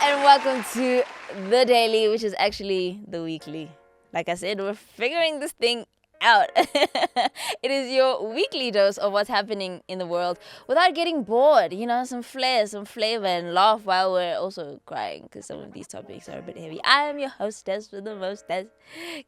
and welcome to The Daily, which is actually the weekly. Like I said, we're figuring this thing out. It is your weekly dose of what's happening in the world without getting bored. You know, some flair, some flavor, and laugh while we're also crying because some of these topics are a bit heavy. I am your hostess with the mostest,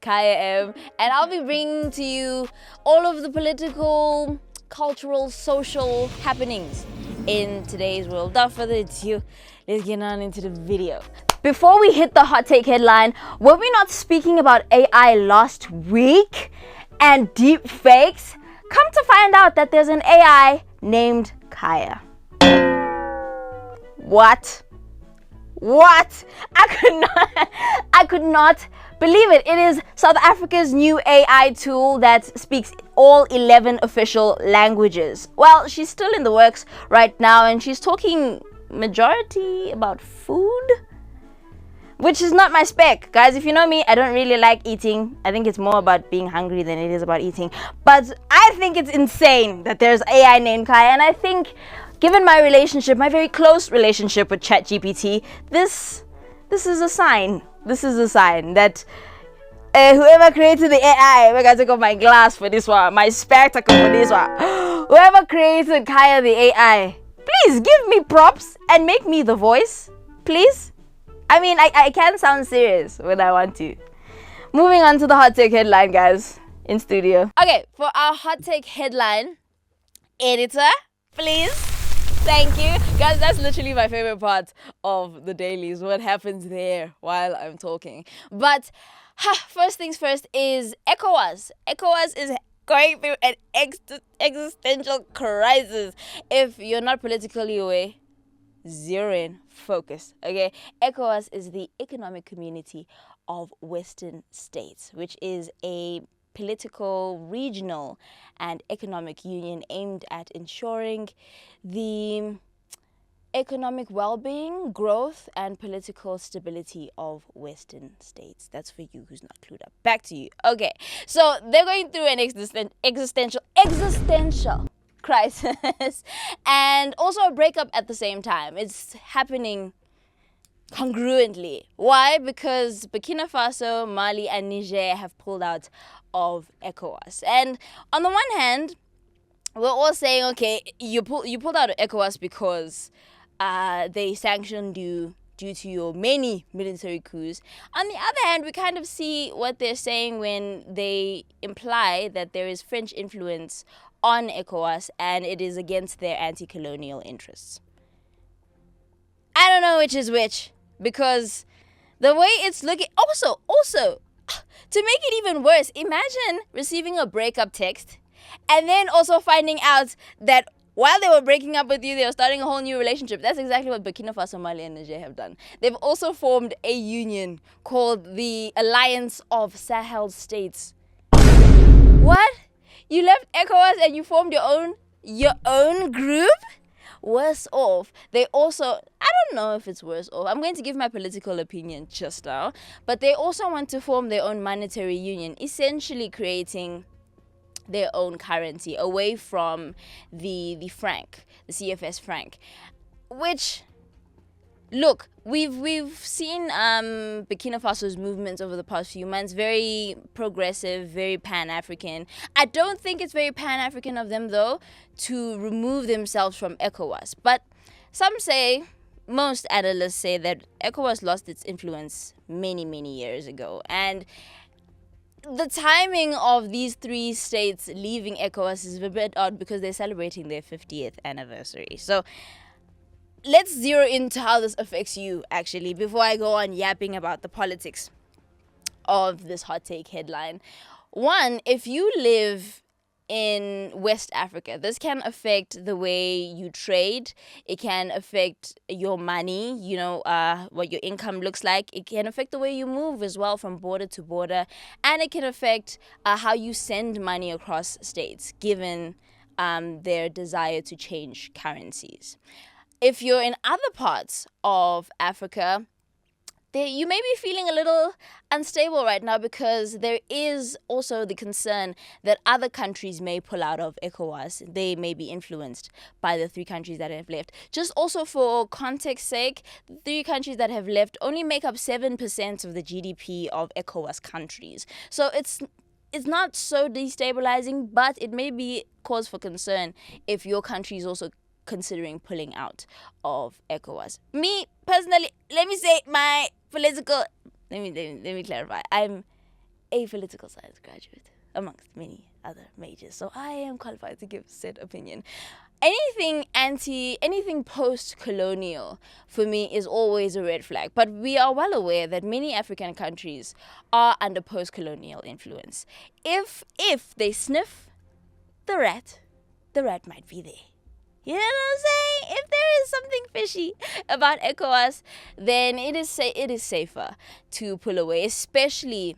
KAIIA, and I'll be bringing to you all of the political, cultural, social happenings in today's world. Without further ado, let's get on into the video. Before we hit the hot take headline, were we not speaking about AI last week and deep fakes? Come to find out that there's an AI named KAIIA. What? I could not believe it. It is South Africa's new AI tool that speaks all 11 official languages. Well, she's still in the works right now and she's talking majority about food, which is not my spec. Guys, if you know me, I don't really like eating. I think it's more about being hungry than it is about eating. But I think it's insane that there's AI named KAIIA, and I think given my relationship, my very close relationship with ChatGPT, this is a sign. This is a sign that whoever created the AI, we're gonna take off my glass for this one, my spectacle for this one. Whoever created KAIIA the AI, please give me props and make me the voice, please. I mean, I can sound serious when I want to. Moving on to the hot take headline, guys, in studio. Okay, for our hot take headline, editor, please. Thank you. Guys, that's literally my favorite part of the dailies, what happens there while I'm talking. But first things first is ECOWAS. ECOWAS is going through an existential crisis. If you're not politically aware, zero in, focus, okay? ECOWAS is the Economic Community of Western States, which is a political, regional, and economic union aimed at ensuring the economic well-being, growth, and political stability of Western states. That's for you who's not clued up. Back to you. Okay, so they're going through an existential crisis and also a breakup at the same time. It's happening congruently. Why? Because Burkina Faso, Mali, and Niger have pulled out of ECOWAS. And on the one hand, we're all saying, okay, you pulled out of ECOWAS because they sanctioned you due to your many military coups. On the other hand, we kind of see what they're saying when they imply that there is French influence on ECOWAS and it is against their anti-colonial interests. I don't know which is which, because the way it's looking... Also, to make it even worse, imagine receiving a breakup text and then also finding out that while they were breaking up with you, they were starting a whole new relationship. That's exactly what Burkina Faso, Mali, and Niger have done. They've also formed a union called the Alliance of Sahel States. What? You left ECOWAS and you formed your own group? Worse off. They also, I don't know if it's worse off. I'm going to give my political opinion just now. But they also want to form their own monetary union, essentially creating their own currency away from the franc, the CFS franc, which, look, we've seen Burkina Faso's movements over the past few months, very progressive, very Pan-African. I don't think it's very Pan-African of them, though, to remove themselves from ECOWAS. But most analysts say that ECOWAS lost its influence many, many years ago. And the timing of these three states leaving ECOWAS is a bit odd because they're celebrating their 50th anniversary. So let's zero into how this affects you, actually, before I go on yapping about the politics of this hot take headline. One, if you live in West Africa, this can affect the way you trade. It can affect your money, what your income looks like. It can affect the way you move as well from border to border. And it can affect how you send money across states, given their desire to change currencies. If you're in other parts of Africa, you may be feeling a little unstable right now because there is also the concern that other countries may pull out of ECOWAS. They may be influenced by the 3 countries that have left. Just also for context sake, the 3 countries that have left only make up 7% of the GDP of ECOWAS countries. So it's not so destabilizing, but it may be cause for concern if your country is also considering pulling out of ECOWAS. Me personally, let me say my political. Let me clarify. I'm a political science graduate amongst many other majors, so I am qualified to give said opinion. Anything post-colonial for me is always a red flag. But we are well aware that many African countries are under post-colonial influence. If they sniff the rat might be there. You know what I'm saying? If there is something fishy about ECOWAS, then it is safer to pull away, especially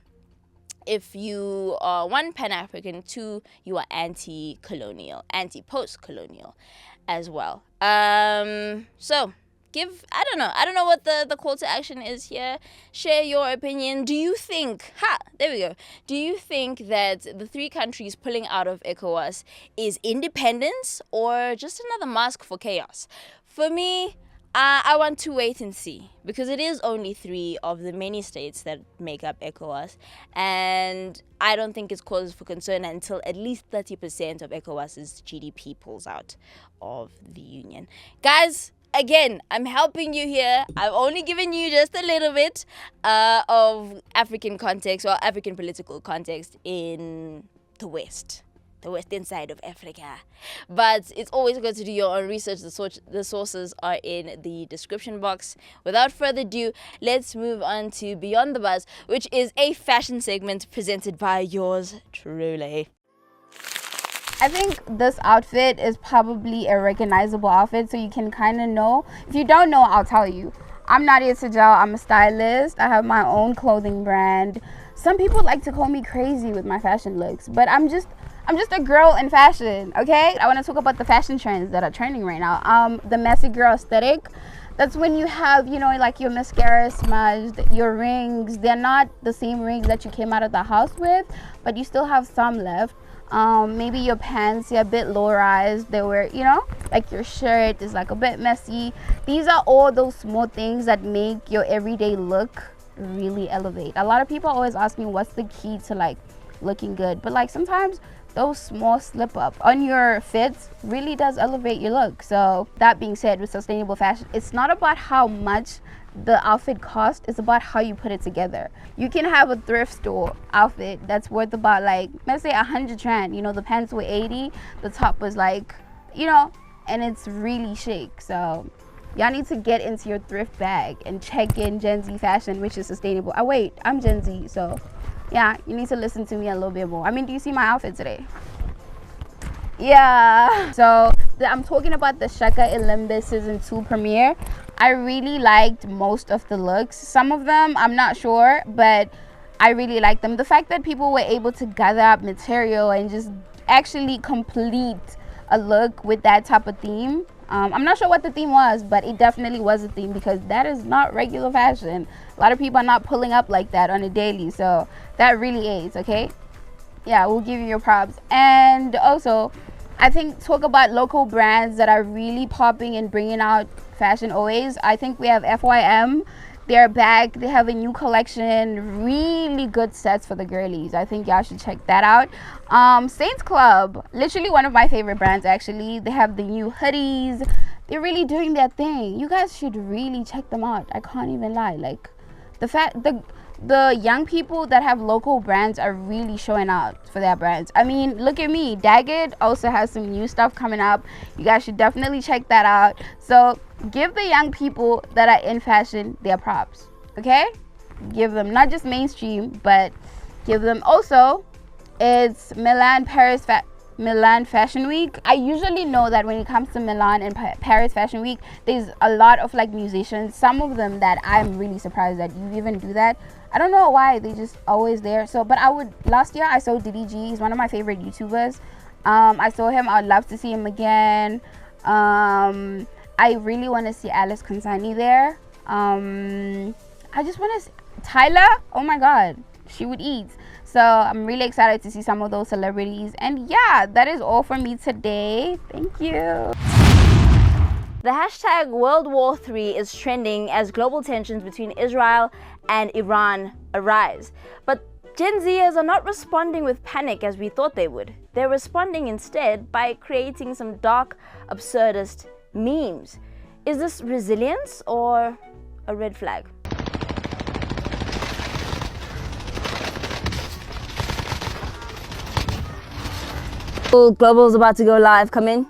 if you are 1, Pan-African, 2, you are anti-colonial, anti-post-colonial as well. So I don't know what the call to action is here. Share your opinion. Do you think do you think that the 3 countries pulling out of ECOWAS is independence or just another mask for chaos? For me, I want to wait and see, because it is only 3 of the many states that make up ECOWAS, and I don't think it's cause for concern until at least 30% of ECOWAS's GDP pulls out of the union. Guys, again, I'm helping you here. I've only given you just a little bit of African context or African political context in the West. The western side of Africa. But it's always good to do your own research. The sources are in the description box. Without further ado, let's move on to Beyond the Buzz, which is a fashion segment presented by yours truly. I think this outfit is probably a recognizable outfit, so you can kind of know. If you don't know, I'll tell you. I'm Nodia Tagel. I'm a stylist. I have my own clothing brand. Some people like to call me crazy with my fashion looks, but I'm just a girl in fashion, okay? I want to talk about the fashion trends that are trending right now. The messy girl aesthetic. That's when you have, like your mascara smudged, your rings. They're not the same rings that you came out of the house with, but you still have some left. Maybe your pants, you're a bit low-rise. They were, like your shirt is like a bit messy. These are all those small things that make your everyday look really elevate. A lot of people always ask me what's the key to like looking good, but like sometimes those small slip up on your fits really does elevate your look. So that being said, with sustainable fashion, it's not about how much the outfit costs, it's about how you put it together. You can have a thrift store outfit that's worth about like, let's say 100 rand. The pants were 80, the top was like, and it's really chic. So y'all need to get into your thrift bag and check in Gen Z fashion, which is sustainable. I'm Gen Z, so yeah, you need to listen to me a little bit more. I mean, do you see my outfit today? Yeah. So I'm talking about the Shaka Ilimbe Season 2 premiere. I really liked most of the looks. Some of them, I'm not sure, but I really liked them. The fact that people were able to gather up material and just actually complete a look with that type of theme. I'm not sure what the theme was, but it definitely was a theme, because that is not regular fashion. A lot of people are not pulling up like that on a daily, so that really aids, okay? Yeah, we'll give you your props. And also, I think talk about local brands that are really popping and bringing out fashion always. I think we have FYM. They're back. They have a new collection. Really good sets for the girlies. I think y'all should check that out. Saints Club, literally one of my favorite brands actually. They have the new hoodies. They're really doing their thing. You guys should really check them out. I can't even lie. Like the young people that have local brands are really showing out for their brands. I mean, look at me. Daggett also has some new stuff coming up. You guys should definitely check that out. So give the young people that are in fashion their props, okay? Give them not just mainstream, but give them also. It's Milan Fashion Week. I usually know that when it comes to Milan and Paris Fashion Week, there's a lot of like musicians, some of them that I'm really surprised that you even do that. I don't know why, they just always there. So, but last year I saw Diddy G. He's one of my favorite YouTubers. I saw him. I'd love to see him again. I really want to see Alice Konsani there. I just want to Tyler, oh my god, she would eat. So I'm really excited to see some of those celebrities. And yeah, that is all from me today. Thank you. The hashtag World War III is trending as global tensions between Israel and Iran arise. But Gen Zers are not responding with panic as we thought they would. They're responding instead by creating some dark, absurdist memes. Is this resilience or a red flag? Global's about to go live. Come in.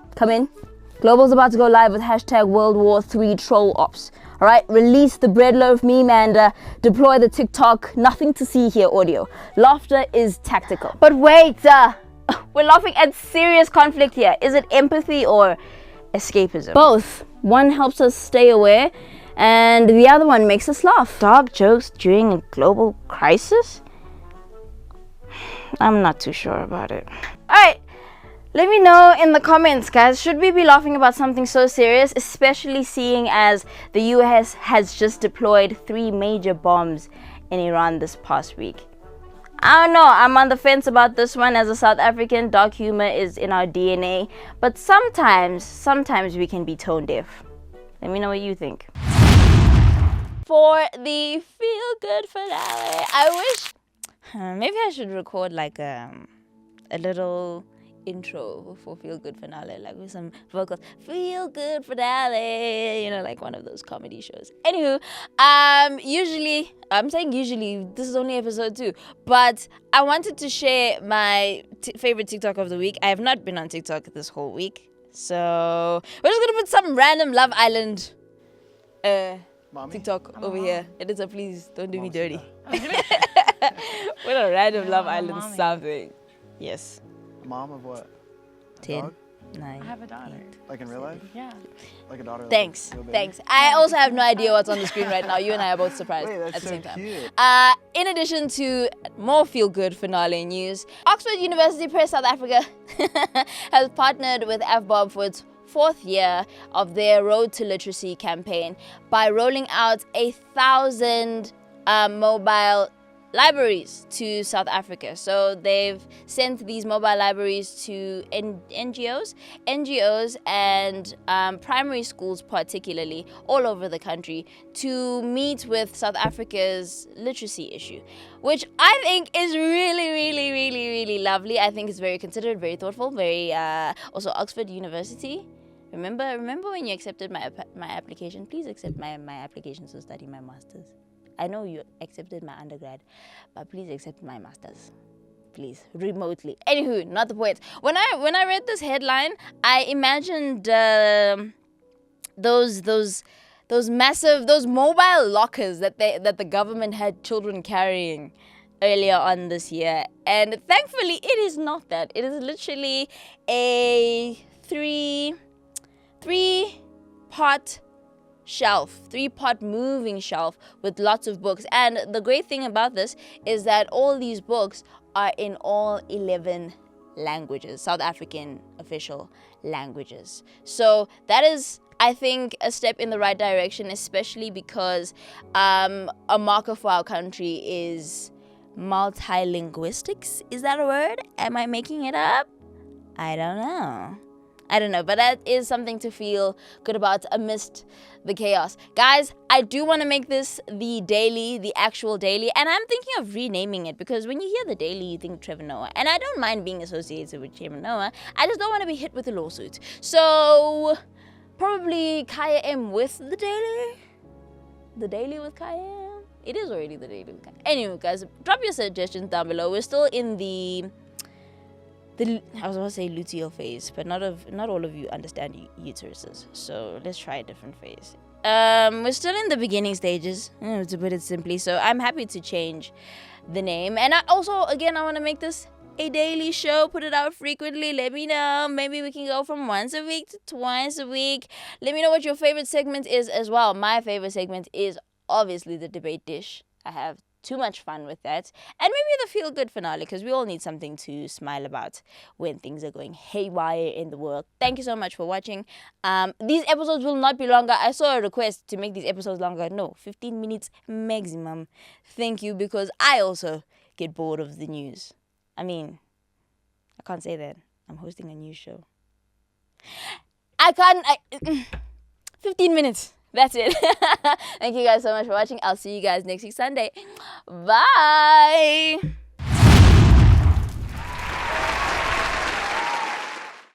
Global's about to go live with hashtag World War III troll ops. All right, release the bread loaf meme and deploy the Tik Tok nothing to see here audio. Laughter is tactical. But wait, we're laughing at serious conflict here. Is it empathy or escapism? Both. One helps us stay aware and the other one makes us laugh. Dark jokes during a global crisis? I'm not too sure about it. All right. Let me know in the comments, guys. Should we be laughing about something so serious, especially seeing as the US has just deployed 3 major bombs in Iran this past week? I don't know. I'm on the fence about this one. As a South African, dark humor is in our DNA. But sometimes we can be tone deaf. Let me know what you think. For the feel-good finale, I wish... maybe I should record like a little intro for feel good finale, like with some vocals. Feel good finale, you know, like one of those comedy shows. Anywho, usually this is only episode 2, but I wanted to share my favorite TikTok of the week. I have not been on TikTok this whole week, so we're just gonna put some random Love Island TikTok over here. Editor, please don't do me dirty. What a random Love Island something. Yes. Mom of what? 10, 9. I have a daughter. 8. Like in real life? Yeah. Like a daughter? Thanks. I also have no idea what's on the screen right now. You and I are both surprised at the same time. Cute. In addition to more feel-good finale news, Oxford University Press South Africa has partnered with FBOB for its 4th year of their Road to Literacy campaign by rolling out 1,000 mobile libraries to South Africa. So they've sent these mobile libraries to NGOs and primary schools particularly all over the country to meet with South Africa's literacy issue, which I think is really lovely. I think it's very considerate, very thoughtful, very also Oxford University. Remember when you accepted my application? Please accept my application to study my master's. I know you accepted my undergrad, but please accept my master's. Please, remotely. Anywho, not the point. When I read this headline, I imagined those mobile lockers that the government had children carrying earlier on this year. And thankfully, it is not that. It is literally a three-part shelf, 3-part moving shelf with lots of books. And the great thing about this is that all these books are in all 11 languages, South African official languages. So that is, I think, a step in the right direction, especially because a marker for our country is multilinguistics. Is that a word? Am I making it up? I don't know, but that is something to feel good about amidst the chaos. Guys, I do want to make this the actual daily, and I'm thinking of renaming it because when you hear the daily, you think Trevor Noah, and I don't mind being associated with Trevor Noah. I just don't want to be hit with a lawsuit. So probably KAIIA M with the daily with KAIIA M. It is already the daily with KAIIA. Anyway, guys, drop your suggestions down below. We're still in the I was going to say luteal phase, but not all of you understand uteruses, so let's try a different phase. We're still in the beginning stages, to put it simply, so I'm happy to change the name. And I want to make this a daily show, put it out frequently. Let me know. Maybe we can go from once a week to twice a week. Let me know what your favorite segment is as well. My favorite segment is obviously the debate dish. I have too much fun with that. And maybe the feel-good finale, because we all need something to smile about when things are going haywire in the world. Thank you so much for watching. These episodes will not be longer. I saw a request to make these episodes longer. No, 15 minutes maximum. Thank you, because I also get bored of the news. I mean, I can't say that. I'm hosting a news show. 15 minutes. That's it. Thank you guys so much for watching. I'll see you guys next week Sunday. Bye.